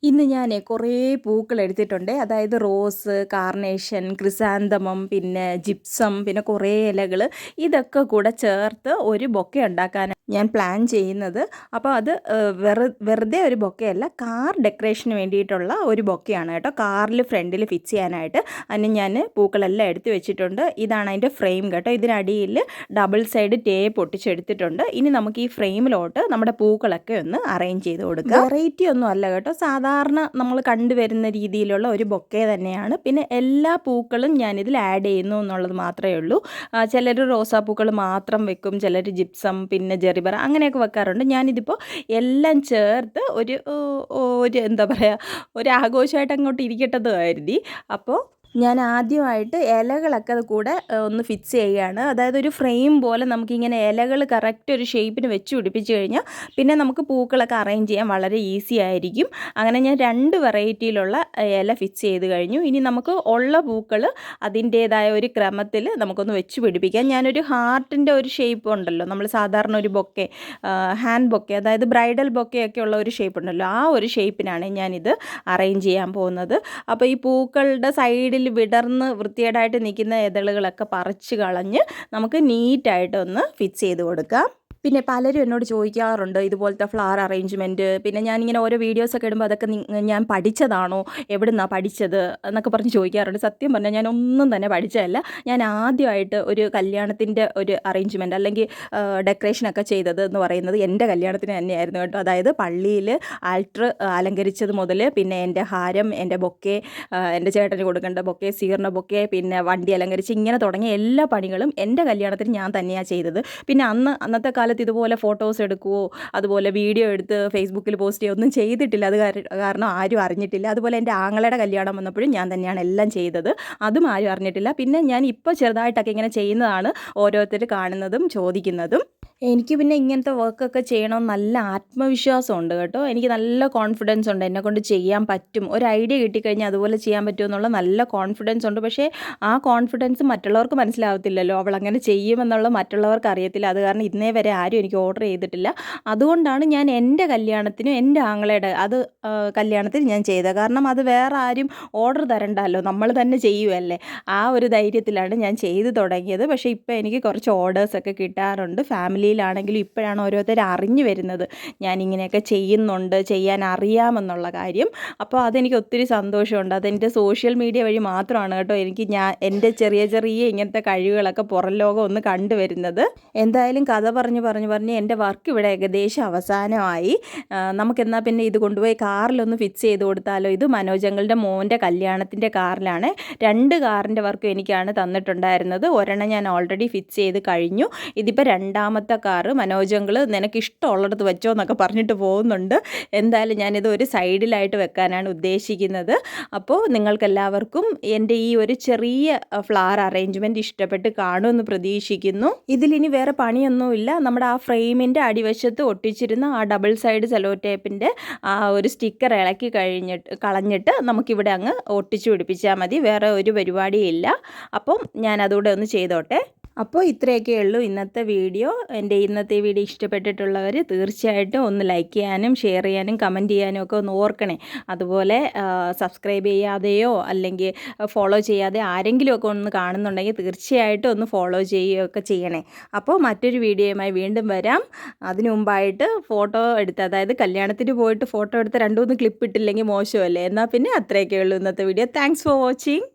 ഇന്ന് ഞാൻ കുറേ പൂക്കൾ എടുത്തിട്ടുണ്ട്. അതായത് റോസ്, കാർണേഷൻ, ക്രിസാന്തമം, പിന്നെ ജിപ്സം, പിന്നെ കുറേ ഇലകൾ, ഇതൊക്കെ കൂടെ ചേർത്ത് ഒരു ബൊക്കെ ഉണ്ടാക്കാനാണ് ഞാൻ പ്ലാൻ ചെയ്യുന്നത്. അപ്പോൾ അത് വെറുതെ ഒരു ബൊക്കെയല്ല, കാർ ഡെക്കറേഷന് വേണ്ടിയിട്ടുള്ള ഒരു ബൊക്കെയാണ് കേട്ടോ. കാറിൽ ഫ്രണ്ടിൽ ഫിക്സ് ചെയ്യാനായിട്ട് അതിന് ഞാൻ പൂക്കളെല്ലാം എടുത്ത് വെച്ചിട്ടുണ്ട്. ഇതാണ് അതിൻ്റെ ഫ്രെയിം കേട്ടോ. ഇതിനടിയിൽ ഡബിൾ സൈഡ് ടേപ്പ് ഒട്ടിച്ചെടുത്തിട്ടുണ്ട്. ഇനി നമുക്ക് ഈ ഫ്രെയിമിലോട്ട് നമ്മുടെ പൂക്കളൊക്കെ ഒന്ന് അറേഞ്ച് ചെയ്ത് കൊടുക്കാം. വെറൈറ്റി ഒന്നും അല്ല കേട്ടോ, സാധാരണ നമ്മൾ കണ്ടുവരുന്ന രീതിയിലുള്ള ഒരു ബൊക്കെ തന്നെയാണ്. പിന്നെ എല്ലാ പൂക്കളും ഞാനിതിൽ ആഡ് ചെയ്യുന്നു എന്നുള്ളത് മാത്രമേ ഉള്ളൂ. ചിലർ റോസാപ്പൂക്കൾ മാത്രം വെക്കും, ചിലർ ജിപ്സം, പിന്നെ ജെറിബറ അങ്ങനെയൊക്കെ വെക്കാറുണ്ട്. ഞാനിതിപ്പോൾ എല്ലാം ചേർത്ത് ഒരു എന്താ പറയുക, ഒരു ആഘോഷമായിട്ട് അങ്ങോട്ട് ഇരിക്കട്ടെന്ന് കരുതി. അപ്പോൾ ഞാൻ ആദ്യമായിട്ട് ഇലകളൊക്കെ അത് കൂടെ ഒന്ന് ഫിക്സ് ചെയ്യുകയാണ്. അതായത് ഒരു ഫ്രെയിം പോലെ നമുക്കിങ്ങനെ ഇലകൾ കറക്റ്റ് ഒരു ഷേപ്പിന് വെച്ച് പിടിപ്പിച്ച് കഴിഞ്ഞാൽ പിന്നെ നമുക്ക് പൂക്കളൊക്കെ അറേഞ്ച് ചെയ്യാൻ വളരെ ഈസി ആയിരിക്കും. അങ്ങനെ ഞാൻ 2 വെറൈറ്റിയിലുള്ള ഇല ഫിക്സ് ചെയ്ത് കഴിഞ്ഞു. ഇനി നമുക്ക് ഉള്ള പൂക്കൾ അതിൻ്റേതായ ഒരു ക്രമത്തിൽ നമുക്കൊന്ന് വെച്ച് പിടിപ്പിക്കാം. ഞാനൊരു ഹാർട്ടിൻ്റെ ഒരു ഷേപ്പ് ഉണ്ടല്ലോ, നമ്മൾ സാധാരണ ഒരു ബൊക്കെ, ഹാൻഡ് ബൊക്കെ, അതായത് ബ്രൈഡൽ ബൊക്കെയൊക്കെ ഉള്ള ഒരു ഷേപ്പ് ഉണ്ടല്ലോ, ആ ഒരു ഷേപ്പിനാണ് ഞാനിത് അറേഞ്ച് ചെയ്യാൻ പോകുന്നത്. അപ്പോൾ ഈ പൂക്കളുടെ സൈഡിൽ വിടർന്ന് വൃത്തികേടായിട്ട് നിൽക്കുന്ന ഇതളുകളൊക്കെ പറിച്ച് കളഞ്ഞ് നമുക്ക് നീറ്റായിട്ടൊന്ന് ഫിക്സ് ചെയ്ത് കൊടുക്കാം. പിന്നെ പലരും എന്നോട് ചോദിക്കാറുണ്ട് ഇതുപോലത്തെ ഫ്ലവർ അറേഞ്ച്മെൻറ്റ്. പിന്നെ ഞാനിങ്ങനെ ഓരോ വീഡിയോസൊക്കെ ഇടുമ്പോൾ അതൊക്കെ ഞാൻ പഠിച്ചതാണോ, എവിടുന്നാണ് പഠിച്ചത് എന്നൊക്കെ പറഞ്ഞ് ചോദിക്കാറുണ്ട്. സത്യം പറഞ്ഞാൽ ഞാനൊന്നും തന്നെ പഠിച്ചതല്ല. ഞാൻ ആദ്യമായിട്ട് ഒരു കല്യാണത്തിൻ്റെ ഒരു അറേഞ്ച്മെൻറ്റ് അല്ലെങ്കിൽ ഡെക്കറേഷനൊക്കെ ചെയ്തത് എന്ന് പറയുന്നത് എൻ്റെ കല്യാണത്തിന് തന്നെയായിരുന്നു കേട്ടോ. അതായത് പള്ളിയിൽ ആൾട്ടർ അലങ്കരിച്ചത് മുതൽ പിന്നെ എൻ്റെ ഹാരം, എൻ്റെ ബൊക്കെ, എൻ്റെ ചേട്ടന് കൊടുക്കേണ്ട ബൊക്കെ, സ്വീകരണ ബൊക്കെ, പിന്നെ വണ്ടി അലങ്കരിച്ച്, ഇങ്ങനെ തുടങ്ങിയ എല്ലാ പണികളും എൻ്റെ കല്യാണത്തിന് ഞാൻ തന്നെയാണ് ചെയ്തത്. പിന്നെ അന്നത്തെ കാലത്ത് ഇതുപോലെ ഫോട്ടോസ് എടുക്കുകയോ അതുപോലെ വീഡിയോ എടുത്ത് ഫേസ്ബുക്കിൽ പോസ്റ്റ് ചെയ്യുകയോ ഒന്നും ചെയ്തിട്ടില്ല. അത് കാരണം ആരും അറിഞ്ഞിട്ടില്ല. അതുപോലെ എൻ്റെ ആങ്ങളയുടെ കല്യാണം വന്നപ്പോഴും ഞാൻ തന്നെയാണ് എല്ലാം ചെയ്തത്, അതും ആരും അറിഞ്ഞിട്ടില്ല. പിന്നെ ഞാൻ ഇപ്പോൾ ചെറുതായിട്ടൊക്കെ ഇങ്ങനെ ചെയ്യുന്നതാണ് ഓരോരുത്തർ കാണുന്നതും ചോദിക്കുന്നതും. എനിക്ക് പിന്നെ ഇങ്ങനത്തെ വർക്കൊക്കെ ചെയ്യണം നല്ല ആത്മവിശ്വാസമുണ്ട് കേട്ടോ. എനിക്ക് നല്ല കോൺഫിഡൻസ് ഉണ്ട്, എന്നെക്കൊണ്ട് ചെയ്യാൻ പറ്റും, ഒരു ഐഡിയ കിട്ടിക്കഴിഞ്ഞാൽ അതുപോലെ ചെയ്യാൻ പറ്റുമെന്നുള്ള നല്ല കോൺഫിഡൻസ് ഉണ്ട്. പക്ഷേ ആ കോൺഫിഡൻസ് മറ്റുള്ളവർക്ക് മനസ്സിലാവത്തില്ലല്ലോ, അവൾ അങ്ങനെ ചെയ്യുമെന്നുള്ള മറ്റുള്ളവർക്ക് അറിയത്തില്ല. അത് കാരണം ഇന്നേ വരെ ആരും എനിക്ക് ഓർഡർ ചെയ്തിട്ടില്ല. അതുകൊണ്ടാണ് ഞാൻ എൻ്റെ കല്യാണത്തിനും എൻ്റെ ആങ്ങളയുടെ കല്യാണത്തിന് ഞാൻ ചെയ്തത്. കാരണം അത് വേറെ ആരും ഓർഡർ തരണ്ടല്ലോ, നമ്മൾ തന്നെ ചെയ്യുമല്ലേ, ആ ഒരു ധൈര്യത്തിലാണ് ഞാൻ ചെയ്തു തുടങ്ങിയത്. പക്ഷേ ഇപ്പോൾ എനിക്ക് കുറച്ച് ഓർഡേഴ്സൊക്കെ കിട്ടാറുണ്ട്. ഫാമിലിയിലാണെങ്കിലും ഇപ്പോഴാണ് ഓരോരുത്തർ അറിഞ്ഞു വരുന്നത് ഞാനിങ്ങനെയൊക്കെ ചെയ്യുന്നുണ്ട്, ചെയ്യാൻ അറിയാമെന്നുള്ള കാര്യം. അപ്പോൾ അതെനിക്ക് ഒത്തിരി സന്തോഷമുണ്ട്. അതെൻ്റെ സോഷ്യൽ മീഡിയ വഴി മാത്രമാണ് കേട്ടോ എൻ്റെ ചെറിയ ചെറിയ ഇങ്ങനത്തെ കഴിവുകളൊക്കെ പുറം ലോകം ഒന്ന് കണ്ടുവരുന്നത്. എന്തായാലും കഥ പറഞ്ഞ് എൻ്റെ വർക്ക് ഇവിടെ ഏകദേശം അവസാനമായി. നമുക്കെന്നാൽ പിന്നെ ഇത് കൊണ്ടുപോയി കാറിലൊന്ന് ഫിക്സ് ചെയ്ത് കൊടുത്താലോ. ഇത് മനോജങ്ങളുടെ മോൻ്റെ കല്യാണത്തിൻ്റെ കാറിലാണ്. 2 കാറിൻ്റെ വർക്കും എനിക്കാണ് തന്നിട്ടുണ്ടായിരുന്നത്. ഒരെണ്ണം ഞാൻ ഓൾറെഡി ഫിക്സ് ചെയ്ത് കഴിഞ്ഞു. ഇതിപ്പോൾ രണ്ടാമത്തെ കാറ് മനോജങ്ങൾ നിനക്ക് ഇഷ്ടമുള്ളിടത്ത് വെച്ചോ എന്നൊക്കെ പറഞ്ഞിട്ട് പോകുന്നുണ്ട്. എന്തായാലും ഞാനിത് ഒരു സൈഡിലായിട്ട് വെക്കാനാണ് ഉദ്ദേശിക്കുന്നത്. അപ്പോൾ നിങ്ങൾക്കെല്ലാവർക്കും എൻ്റെ ഈ ഒരു ചെറിയ ഫ്ലവർ അറേഞ്ച്മെൻറ്റ് ഇഷ്ടപ്പെട്ട് കാണുമെന്ന് പ്രതീക്ഷിക്കുന്നു. ഇതിലിനി വേറെ പണിയൊന്നുമില്ല. നമ്മുടെ ആ ഫ്രെയിമിൻ്റെ അടിവശത്ത് ഒട്ടിച്ചിരുന്ന ആ ഡബിൾ സൈഡ് സെല്ലോ ടേപ്പിൻ്റെ ആ ഒരു സ്റ്റിക്കർ ഇളക്കി കളഞ്ഞിട്ട് നമുക്കിവിടെ അങ്ങ് ഒട്ടിച്ചു പിടിപ്പിച്ചാൽ മതി. വേറെ ഒരു പരിപാടിയില്ല. അപ്പം ഞാൻ അതുകൂടെ ഒന്ന് ചെയ്തോട്ടെ. അപ്പോൾ ഇത്രയൊക്കെ ഉള്ളൂ ഇന്നത്തെ വീഡിയോ. എൻ്റെ ഇന്നത്തെ വീഡിയോ ഇഷ്ടപ്പെട്ടിട്ടുള്ളവർ തീർച്ചയായിട്ടും ഒന്ന് ലൈക്ക് ചെയ്യാനും ഷെയർ ചെയ്യാനും കമൻറ്റ് ചെയ്യാനും ഒക്കെ ഒന്ന് ഓർക്കണേ. അതുപോലെ സബ്സ്ക്രൈബ് ചെയ്യാതെയോ അല്ലെങ്കിൽ ഫോളോ ചെയ്യാതെ ആരെങ്കിലുമൊക്കെ ഒന്ന് കാണുന്നുണ്ടെങ്കിൽ തീർച്ചയായിട്ടും ഒന്ന് ഫോളോ ചെയ്യുകയൊക്കെ ചെയ്യണേ. അപ്പോൾ മറ്റൊരു വീഡിയോയുമായി വീണ്ടും വരാം. അതിനു മുമ്പായിട്ട് ഫോട്ടോ എടുത്ത്, അതായത് കല്യാണത്തിന് പോയിട്ട് ഫോട്ടോ എടുത്ത് 2-3 ക്ലിപ്പ് ഇട്ടില്ലെങ്കിൽ മോശമല്ലേ. എന്നാൽ പിന്നെ അത്രയൊക്കെ ഉള്ളൂ ഇന്നത്തെ വീഡിയോ. Thanks for watching.